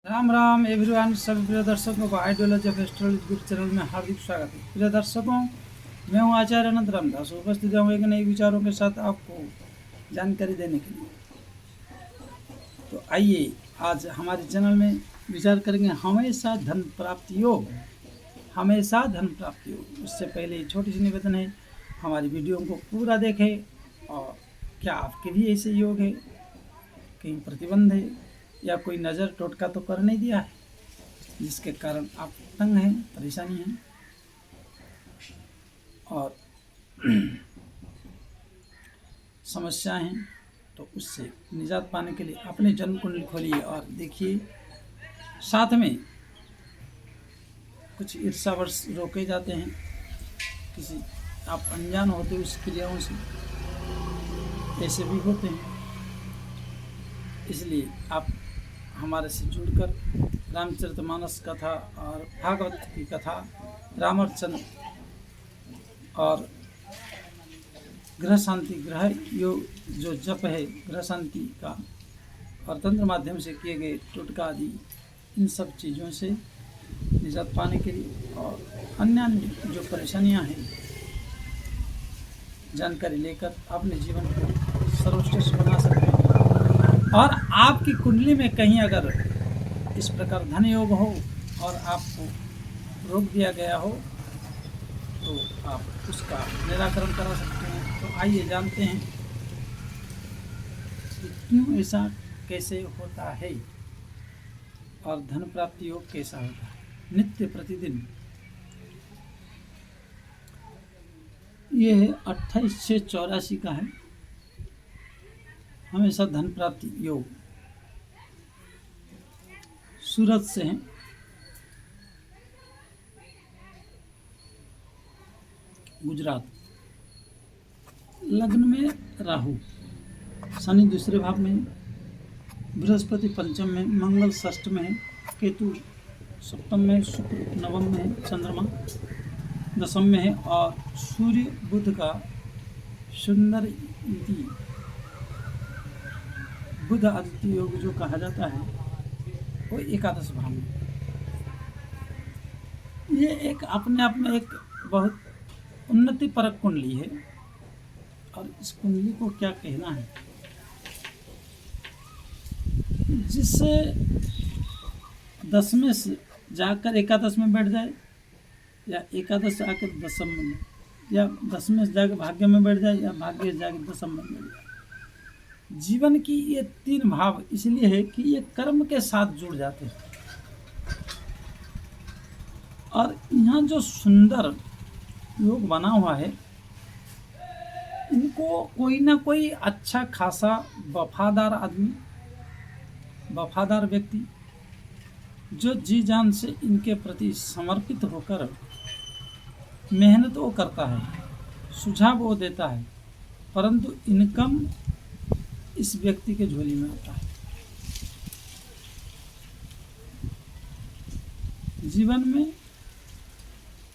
Ram Ram everyone, सभी प्रिय दर्शकों को ideology of astrology group channel में हार्दिक स्वागत है। प्रिय दर्शकों, मैं हूं आचार्य अनंत रामदास, उपस्थित हूं एक नए विचारों के साथ आपको जानकारी देने के लिए। तो आइए आज हमारे चैनल में विचार करेंगे हमेशा धन प्राप्ति योग। हमेशा धन प्राप्ति योग। उससे पहले छोटी सी निवेदन है, हमारी वीडियो को पूरा देखें। और क्या आपके भी ऐसे योग है, कहीं प्रतिबंध है या कोई नज़र टोटका तो कर नहीं दिया है जिसके कारण आप तंग हैं, परेशानी है और समस्याएं हैं, तो उससे निजात पाने के लिए अपने जन्म कुंडली खोलिए और देखिए। साथ में कुछ ईर्ष्यावर्ष रोके जाते हैं, किसी आप अनजान होते उस क्रियाओं से, ऐसे भी होते हैं। इसलिए आप हमारे से जुड़कर रामचरितमानस कथा और भागवत की कथा, रामार्चन और ग्रह शांति, ग्रह योग जो जप है ग्रह शांति का, और तंत्र माध्यम से किए गए टोटका आदि, इन सब चीज़ों से निजात पाने के लिए और अन्य जो परेशानियां हैं, जानकारी लेकर अपने जीवन को सर्वश्रेष्ठ बना सकते हैं। और आपकी कुंडली में कहीं अगर इस प्रकार धन योग हो और आपको रोक दिया गया हो तो आप उसका निराकरण करा सकते हैं। तो आइए जानते हैं कि क्यों ऐसा कैसे होता है और धन प्राप्ति योग कैसा होता है नित्य प्रतिदिन। ये है 28/6/84 का है, हमेशा धन प्राप्ति योग। सूरत से हैं, गुजरात। लग्न में राहु, शनि दूसरे भाव में, बृहस्पति पंचम में, मंगल षष्ठ में है, केतु सप्तम में, शुक्र नवम में है, चंद्रमा दशम में है और सूर्य बुध का सुंदर इति बुध आदित्य योग जो कहा जाता है वो एकादश भाव में। ये एक अपने आप में एक बहुत उन्नति परक कुंडली है। और इस कुंडली को क्या कहना है, जिससे 10 में से जाकर एकादश में बैठ जाए, या एकादश से आकर दशम में, या 10 में से जाकर भाग्य में बैठ जाए, या भाग्य से जाकर दशम में बैठ जाए। जीवन की ये 3 भाव इसलिए है कि ये कर्म के साथ जुड़ जाते हैं। और यहाँ जो सुंदर योग बना हुआ है, इनको कोई ना कोई अच्छा खासा वफादार आदमी, वफादार व्यक्ति जो जी जान से इनके प्रति समर्पित होकर मेहनत वो करता है, सुझाव वो देता है, परंतु इनकम इस व्यक्ति के झोली में आता है। जीवन में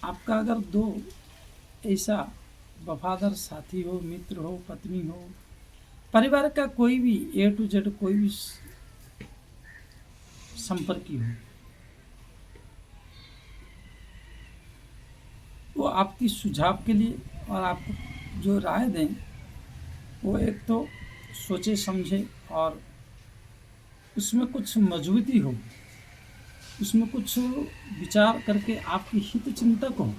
आपका अगर 2 ऐसा वफादार साथी हो, मित्र हो, पत्नी हो, परिवार का कोई भी A to Z कोई भी संपर्की हो, वो आपकी सुझाव के लिए और आपको जो राय दें वो एक तो सोचे समझे और उसमें कुछ मजबूती हो, उसमें कुछ विचार करके आपकी हित चिंतक हो।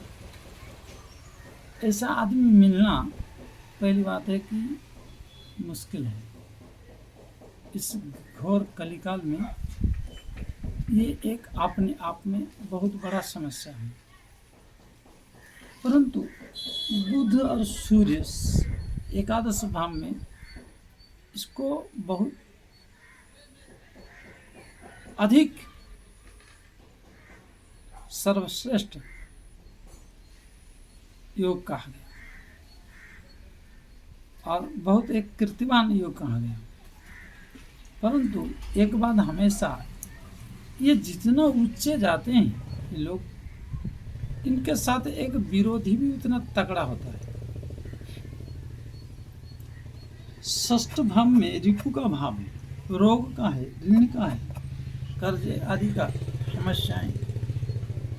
ऐसा आदमी मिलना पहली बात है कि मुश्किल है। इस घोर कलिकाल में ये एक अपने आप में बहुत बड़ा समस्या है। परंतु बुध और सूर्य एकादश भाव में इसको बहुत अधिक सर्वश्रेष्ठ योग कहा गया और बहुत एक कीर्तिमान योग कहा गया। परंतु एक बात हमेशा, ये जितना ऊंचे जाते हैं लोग, इनके साथ एक विरोधी भी उतना तगड़ा होता है। षष्ठ भाव में रिपु का भाव है, रोग का है, ऋण का है, कर्ज आदि का समस्याएं,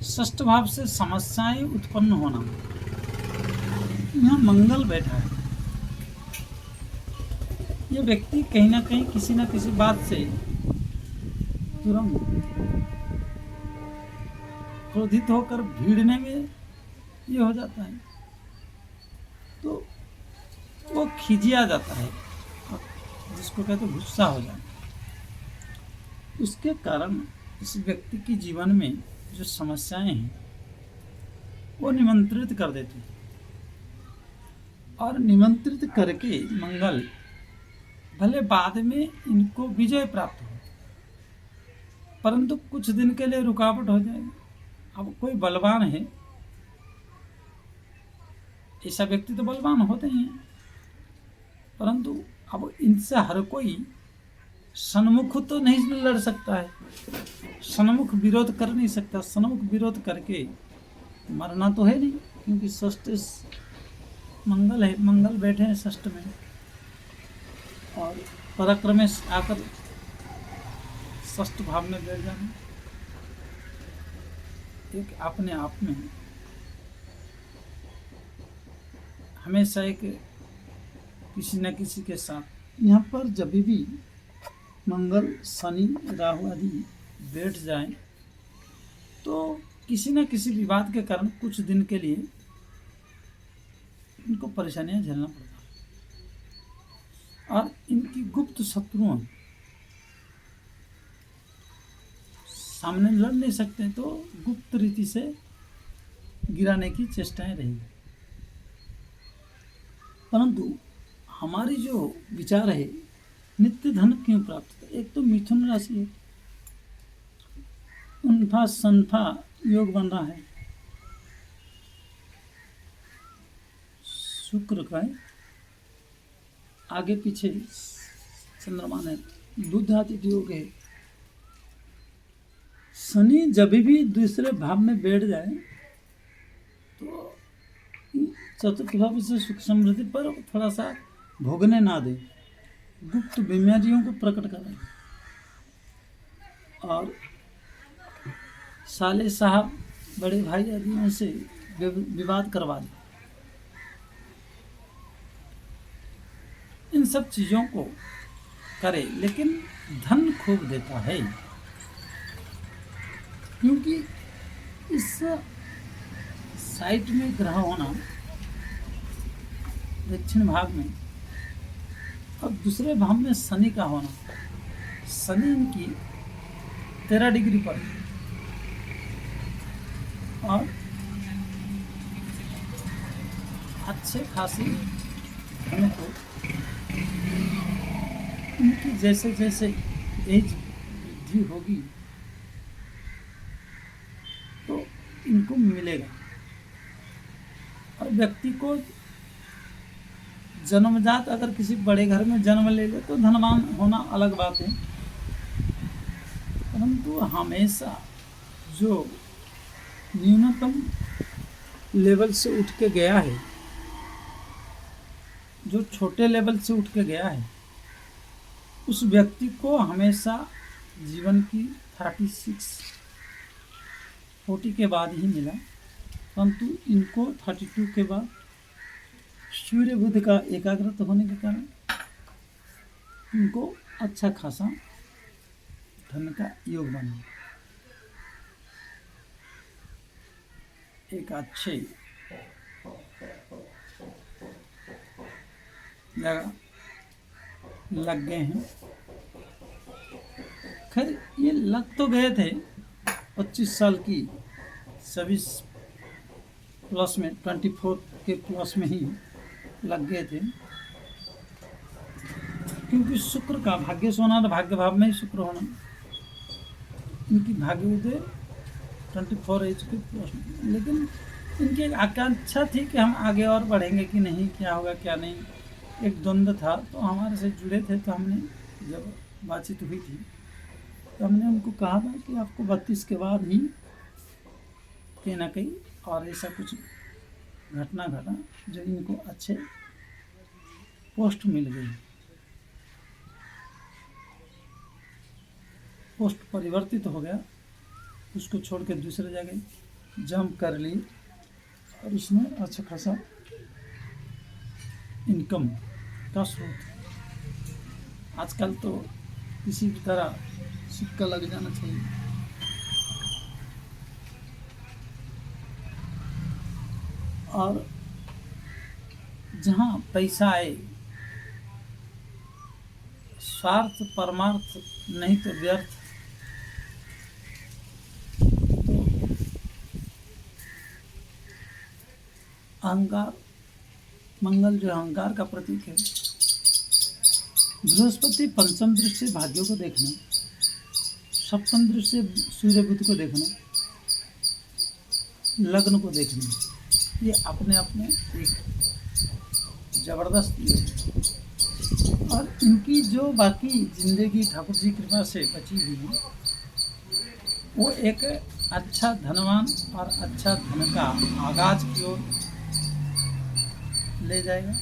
षष्ठ भाव से समस्याएं उत्पन्न होना। यहाँ मंगल बैठा है, ये व्यक्ति कहीं ना कहीं किसी न किसी बात से तुरंत क्रोधित होकर भीड़ने में ये हो जाता है, तो वो खिजिया जाता है, जिसको कहते हैं गुस्सा हो जाना। उसके कारण इस व्यक्ति की जीवन में जो समस्याएं हैं वो निमंत्रित कर देते हैं, और निमंत्रित करके मंगल भले बाद में इनको विजय प्राप्त हो, परंतु कुछ दिन के लिए रुकावट हो जाएगी। अब कोई बलवान है, ऐसा व्यक्ति तो बलवान होते ही हैं, परंतु अब इनसे हर कोई सन्मुख तो नहीं लड़ सकता है, सन्मुख विरोध कर नहीं सकता। सन्मुख विरोध करके मरना तो है नहीं, क्योंकि षष्ठ मंगल है, मंगल बैठे हैं षष्ठ में, और पराक्रम से आकर षष्ठ भाव में बैठ जाना एक अपने आप में हमेशा एक किसी न किसी के साथ। यहाँ पर जब भी मंगल, शनि, राहु आदि बैठ जाए तो किसी न किसी विवाद के कारण कुछ दिन के लिए इनको परेशानियां झेलना पड़ता है, और इनकी गुप्त शत्रुओं सामने लड़ नहीं सकते तो गुप्त रीति से गिराने की चेष्टाएं रहेंगी। परंतु हमारी जो विचार है, नित्य धन क्यों प्राप्त होता है? एक तो मिथुन राशि है, उनफा सनफा योग बन रहा है, शुक्र का है, आगे पीछे चंद्रमा है, बुध आदित्य योग है। शनि जब भी दूसरे भाव में बैठ जाए तो चतुर्थ भाव से सुख समृद्धि पर थोड़ा सा भोगने ना दे, गुप्त बीमारियों को प्रकट कराए, और साले साहब बड़े भाई आदियों से विवाद करवा दे। इन सब चीज़ों को करे, लेकिन धन खूब देता है, क्योंकि इस साइट में ग्रह होना दक्षिण भाग में, और दूसरे भाव में शनि का होना, शनि इनकी 13 डिग्री पर, और अच्छे खासी धन को इनकी जैसे जैसे एज वृद्धि होगी तो इनको मिलेगा। और व्यक्ति को जन्मजात अगर किसी बड़े घर में जन्म ले ले तो धनवान होना अलग बात है, परंतु हमेशा जो न्यूनतम लेवल से उठ के गया है, जो छोटे लेवल से उठ के गया है, उस व्यक्ति को हमेशा जीवन की 40 के बाद ही मिला, परंतु इनको 32 के बाद सूर्य बुध का एकाग्रत होने के कारण इनको अच्छा खासा धन का योग बना, एक अच्छे जगह लग गए हैं। खैर ये लग तो गए थे 25 साल की, 26 प्लस में, 24 के प्लस में ही लग गए थे, क्योंकि शुक्र का भाग्य सोना, भाग्य भाव में ही शुक्र होना, इनकी भाग्य उदय 24 एज के प्लस में। लेकिन इनकी एक आकांक्षा थी कि हम आगे और बढ़ेंगे कि नहीं, क्या होगा क्या नहीं, एक द्वंद्व था। तो हमारे से जुड़े थे, तो हमने जब बातचीत हुई थी तो हमने उनको कहा था कि आपको 32 के बाद ही कहीं ना कहीं और ऐसा कुछ घटना घटा जो इनको अच्छे पोस्ट मिल गई। पोस्ट परिवर्तित हो गया, उसको छोड़ के दूसरे जगह जंप कर ली और उसमें अच्छा खासा इनकम का स्रोत। आजकल तो किसी भी तरह सिक्का लग जाना चाहिए। और जहाँ पैसा आए, स्वार्थ परमार्थ नहीं तो व्यर्थ, तो अहंकार, मंगल जो अहंकार का प्रतीक है, बृहस्पति पंचम दृष्टि से भाग्यों को देखना, सप्तम दृष्टि से सूर्य बुध को देखना, लग्न को देखना, ये अपने अपने एक जबरदस्त योग। और इनकी जो बाकी जिंदगी ठाकुर जी कृपा से बची हुई है, वो एक अच्छा धनवान और अच्छा धन का आगाज की ओर ले जाएगा।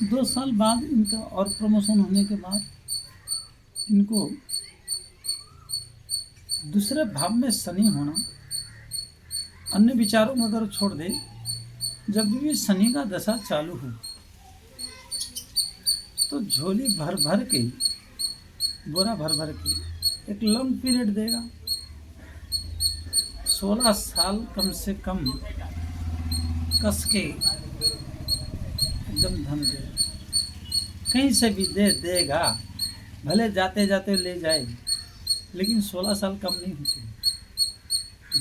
2 साल बाद इनका और प्रमोशन होने के बाद इनको दूसरे भाव में शनि होना, अन्य विचारों में अगर छोड़ दे, जब भी शनि का दशा चालू हो तो झोली भर भर के, बोरा भर भर के एक लॉन्ग पीरियड देगा। 16 साल कम से कम कस के एकदम धन देगा, कहीं से भी देगा, भले जाते जाते ले जाए, लेकिन 16 साल कम नहीं होते,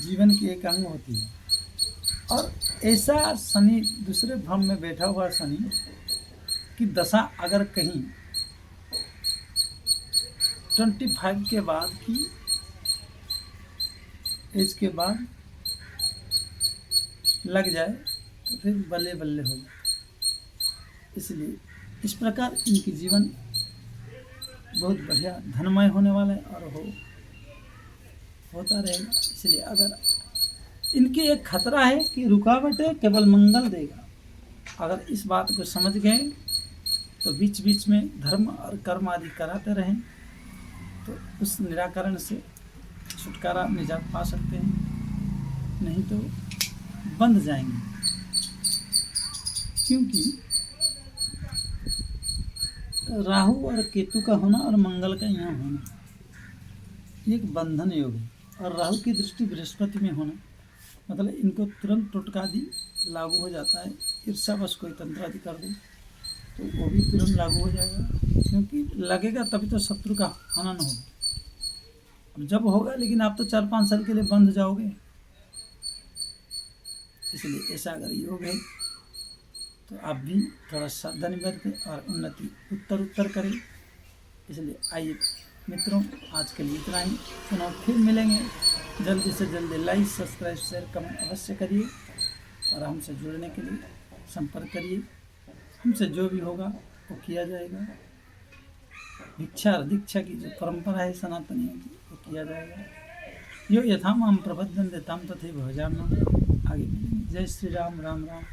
जीवन की एक अंग होती है। और ऐसा शनि, दूसरे भ्रम में बैठा हुआ शनि की दशा अगर कहीं 25 के बाद की एज के बाद लग जाए तो फिर बल्ले बल्ले हो जाए। इसलिए इस प्रकार इनकी जीवन बहुत बढ़िया धनमय होने वाला है और होता रहेगा। इसलिए अगर इनकी एक खतरा है कि रुकावटें केवल मंगल देगा। अगर इस बात को समझ गए तो बीच बीच में धर्म और कर्म आदि कराते रहें तो उस निराकरण से छुटकारा निजात पा सकते हैं, नहीं तो बंध जाएंगे। क्योंकि राहु और केतु का होना और मंगल का यहाँ होना एक बंधन योग है। और राहु की दृष्टि बृहस्पति में होना मतलब इनको तुरंत टोटकादि लागू हो जाता है। ईर्ष्यावश कोई तंत्र आदि कर दे तो वो भी तुरंत लागू हो जाएगा, क्योंकि लगेगा तभी तो शत्रु का हनन होगा। अब जब होगा, लेकिन आप तो 4-5 साल के लिए बंध जाओगे। इसलिए ऐसा अगर योग है तो आप भी थोड़ा सावधानी बरतें और उन्नति उत्तर करें। इसलिए आइए मित्रों, आज के लिए इतना ही। पुनः फिर मिलेंगे। जल्दी से जल्दी लाइक, सब्सक्राइब, शेयर, कमेंट अवश्य करिए और हमसे जुड़ने के लिए संपर्क करिए। हमसे जो भी होगा वो किया जाएगा। भिक्षा और दीक्षा की जो परंपरा है सनातनियों की, वो किया जाएगा। यो यथा माम प्रबद्धन्ते तम तथैव भजाम्यहम्। आगे मिलेंगे। जय श्री राम। राम राम।